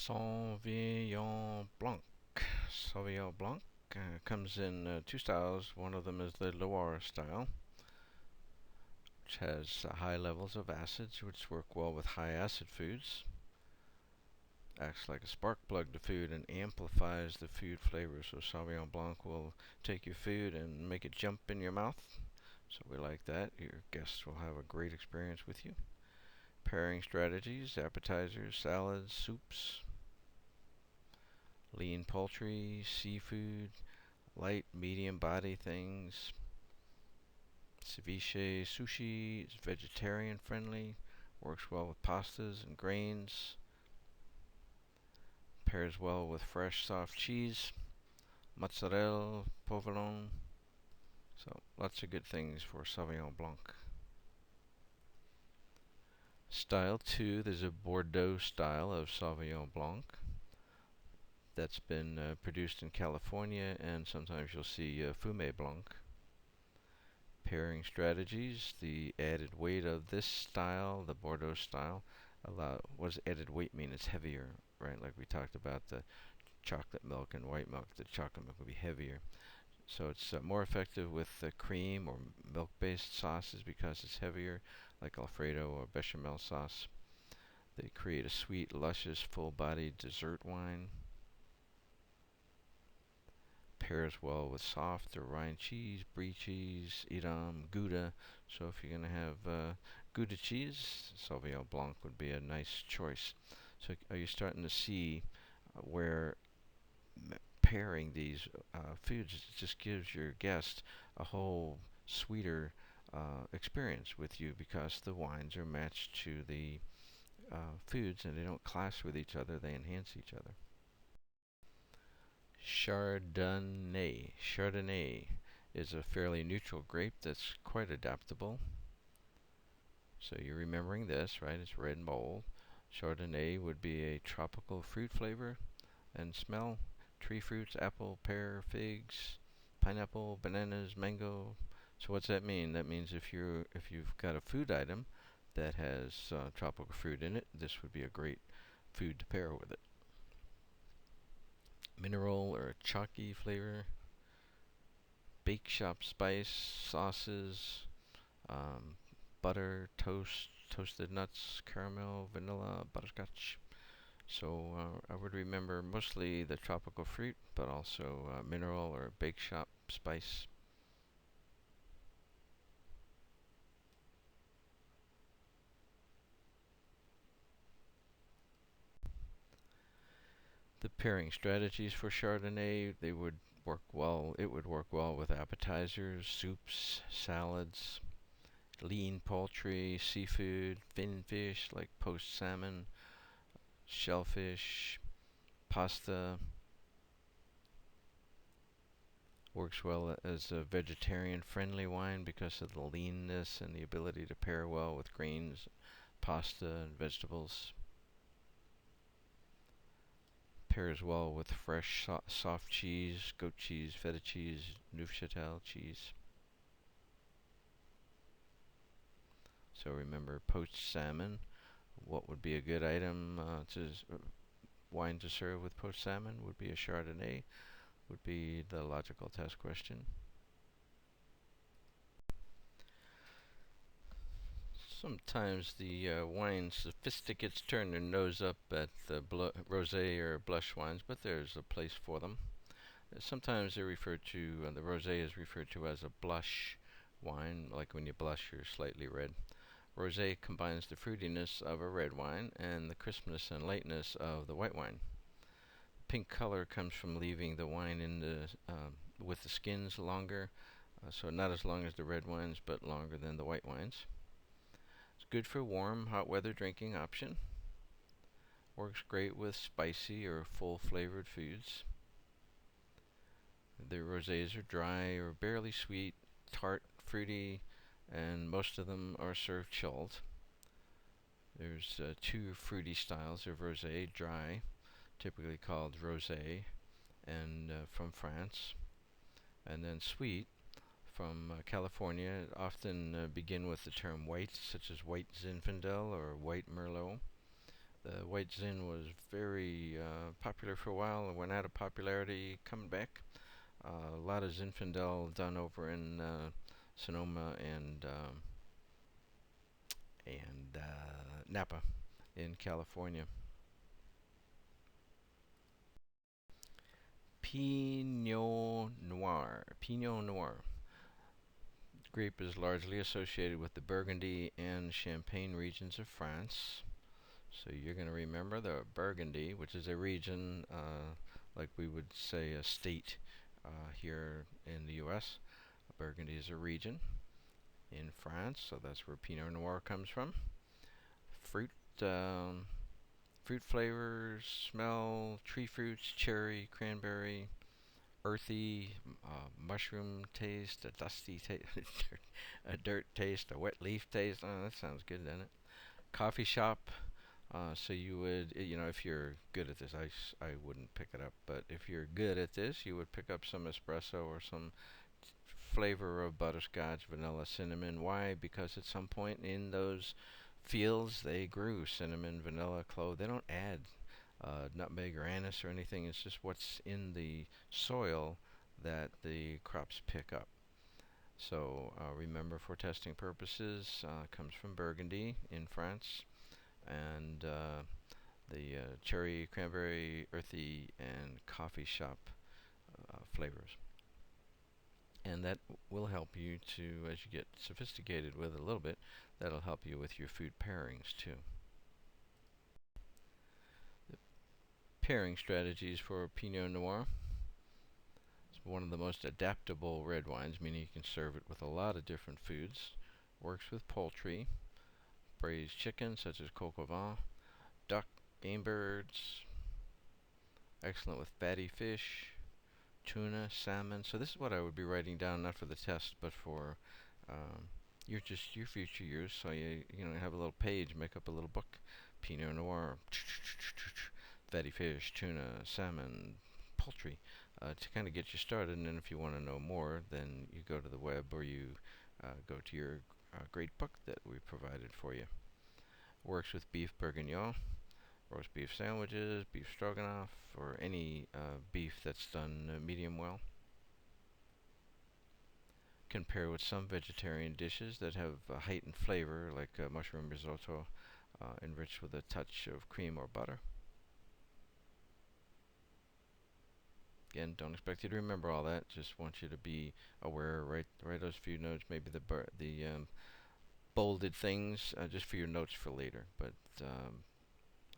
Sauvignon Blanc. Sauvignon Blanc comes in two styles. One of them is the Loire style, which has high levels of acids, which work well with high acid foods. Acts like a spark plug to food and amplifies the food flavor. So Sauvignon Blanc will take your food and make it jump in your mouth. So we like that. Your guests will have a great experience with you. Pairing strategies, appetizers, salads, soups, lean poultry, seafood, light, medium body things. Ceviche sushi is vegetarian friendly, works well with pastas and grains, pairs well with fresh soft cheese, mozzarella, provolone. So lots of good things for Sauvignon Blanc. Style 2, there's a Bordeaux style of Sauvignon Blanc that's been produced in California, and sometimes you'll see Fumé Blanc. Pairing strategies, the added weight of this style, the Bordeaux style, what does added weight mean? It's heavier, right? Like we talked about the chocolate milk and white milk. The chocolate milk will be heavier. So it's more effective with cream or milk-based sauces because it's heavier, like Alfredo or bechamel sauce. They create a sweet, luscious, full-bodied dessert wine. Pairs well with soft or rind cheese, brie cheese, Edam, Gouda. So if you're going to have Gouda cheese, Sauvignon Blanc would be a nice choice. So are you starting to see where pairing these foods just gives your guest a whole sweeter experience with you because the wines are matched to the foods and they don't clash with each other, they enhance each other. Chardonnay. Chardonnay is a fairly neutral grape that's quite adaptable. So you're remembering this, right? It's red and bold. Chardonnay would be a tropical fruit flavor and smell. Tree fruits, apple, pear, figs, pineapple, bananas, mango. So what's that mean? That means if you've got a food item that has tropical fruit in it, this would be a great food to pair with it. Mineral or a chalky flavor. Bake shop spice, sauces, um, butter, toast, toasted nuts, caramel, vanilla, butterscotch. So I would remember mostly the tropical fruit, but also mineral or bake shop spice. The pairing strategies for Chardonnay, they would work well. It would work well with appetizers, soups, salads, lean poultry, seafood, fin fish like poached salmon, shellfish, pasta. Works well as a vegetarian friendly wine because of the leanness and the ability to pair well with grains, pasta, and vegetables. Pairs well with fresh soft cheese, goat cheese, feta cheese, Neufchâtel cheese. So remember poached salmon. What would be a good item wine to serve with poached salmon? Would be a Chardonnay. Would be the logical test question. Sometimes the wine sophisticates turn their nose up at the rosé or blush wines, but there's a place for them. Sometimes they're referred to, the rosé is referred to as a blush wine, like when you blush, you're slightly red. Rosé combines the fruitiness of a red wine and the crispness and lightness of the white wine. Pink color comes from leaving the wine in with the skins longer, so not as long as the red wines, but longer than the white wines. It's good for warm, hot weather drinking option. Works great with spicy or full flavored foods. The rosés are dry or barely sweet, tart, fruity, and most of them are served chilled. There's two fruity styles of rosé: dry, typically called rosé, and from France, and then sweet from California. Often begin with the term white, such as white Zinfandel or white Merlot. The white Zin was very popular for a while and went out of popularity, coming back. A lot of Zinfandel done over in Sonoma and Napa in California. Pinot Noir. Pinot Noir. The grape is largely associated with the Burgundy and Champagne regions of France. So you're going to remember the Burgundy, which is a region, like we would say a state here in the U.S. Burgundy is a region in France, so that's where Pinot Noir comes from. Fruit, um, fruit flavors, smell, tree fruits, cherry, cranberry, earthy, mushroom taste, a dusty taste, a dirt taste, a wet leaf taste. Oh, that sounds good, doesn't it? Coffee shop. So you would, if you're good at this, I wouldn't pick it up, but if you're good at this, you would pick up some espresso or some flavor of butterscotch, vanilla, cinnamon. Why? Because at some point in those fields, they grew cinnamon, vanilla, clove. They don't add nutmeg or anise or anything. It's just what's in the soil that the crops pick up. So remember, for testing purposes, comes from Burgundy in France, and the cherry, cranberry, earthy, and coffee shop flavors. And that will help you to, as you get sophisticated with it a little bit, that'll help you with your food pairings too. The pairing strategies for Pinot Noir. It's one of the most adaptable red wines, meaning you can serve it with a lot of different foods. Works with poultry, braised chicken such as coq au vin, duck, game birds. Excellent with fatty fish, tuna, salmon. So this is what I would be writing down, not for the test, but for your future use. So you have a little page, make up a little book. Pinot Noir, fatty fish, tuna, salmon, poultry, to kind of get you started. And then if you want to know more, then you go to the web or you go to your great book that we provided for you. Works with beef bourguignon, roast beef sandwiches, beef stroganoff, or any beef that's done medium well. Can pair with some vegetarian dishes that have heightened flavor, like mushroom risotto, enriched with a touch of cream or butter. Again, don't expect you to remember all that. Just want you to be aware. Write those few notes. Maybe the bolded things just for your notes for later. But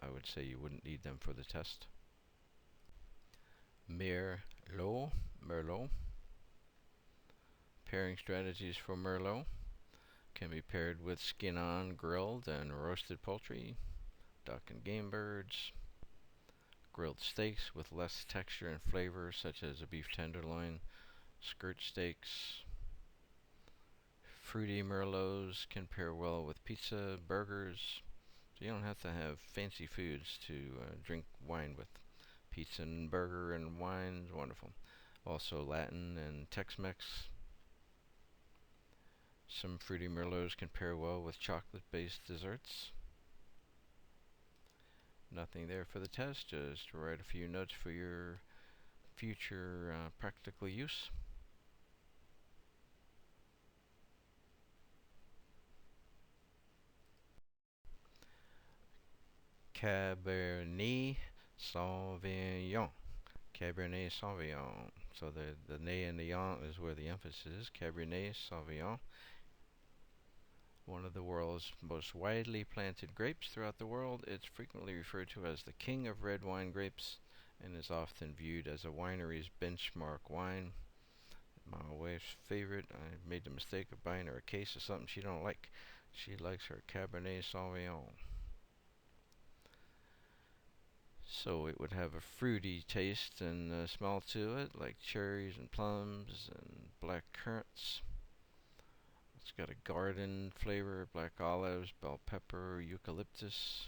I would say you wouldn't need them for the test. Merlot. Pairing strategies for Merlot can be paired with skin-on grilled and roasted poultry, duck and game birds, grilled steaks with less texture and flavor, such as a beef tenderloin, skirt steaks. Fruity Merlots can pair well with pizza, burgers, so you don't have to have fancy foods to drink wine with. Pizza and burger and wine is wonderful. Also Latin and Tex-Mex. Some fruity Merlots can pair well with chocolate-based desserts. Nothing there for the test, just write a few notes for your future practical use. Cabernet Sauvignon. Cabernet Sauvignon. So the nay and the yon is where the emphasis is. Cabernet Sauvignon. One of the world's most widely planted grapes throughout the world, it's frequently referred to as the king of red wine grapes and is often viewed as a winery's benchmark wine. My wife's favorite. I made the mistake of buying her a case of something she don't like. She likes her Cabernet Sauvignon. So it would have a fruity taste and smell to it, like cherries and plums and black currants. It's got a garden flavor, black olives, bell pepper, eucalyptus.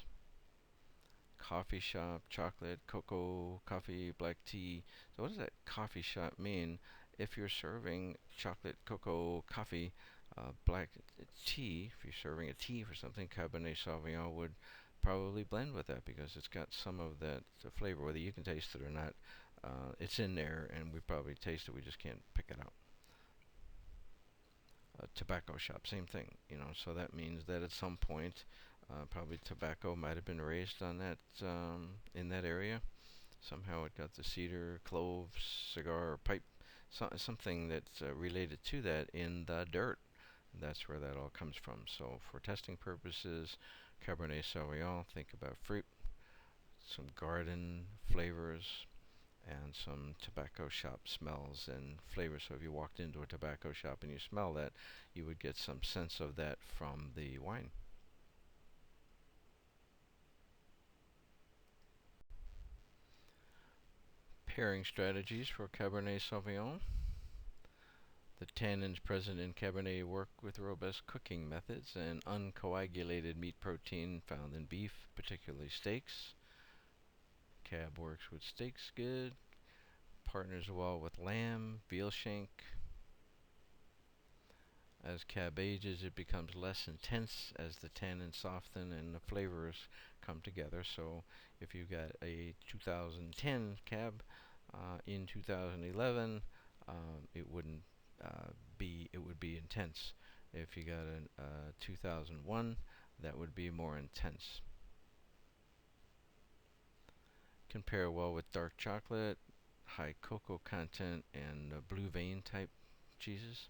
Coffee shop, chocolate, cocoa, coffee, black tea. So what does that coffee shop mean? If you're serving chocolate, cocoa, coffee, black tea, if you're serving a tea for something, Cabernet Sauvignon would probably blend with that because it's got some of that flavor, whether you can taste it or not. It's in there, and we probably taste it. We just can't pick it out. A tobacco shop, same thing. So that means that at some point, probably tobacco might have been raised on that in that area. Somehow it got the cedar, cloves, cigar, pipe, something that's related to that in the dirt. That's where that all comes from. So for testing purposes, Cabernet Sauvignon, think about fruit, some garden flavors, and some tobacco shop smells and flavors. So if you walked into a tobacco shop and you smell that, you would get some sense of that from the wine. Pairing strategies for Cabernet Sauvignon. The tannins present in Cabernet work with robust cooking methods and uncoagulated meat protein found in beef, particularly steaks. Cab works with steaks good, partners well with lamb, veal shank. As cab ages, it becomes less intense as the tannins soften and the flavors come together. So if you got a 2010 cab in 2011, it wouldn't it would be intense. If you got a 2001, that would be more intense. Compare well with dark chocolate, high cocoa content, and blue vein type cheeses.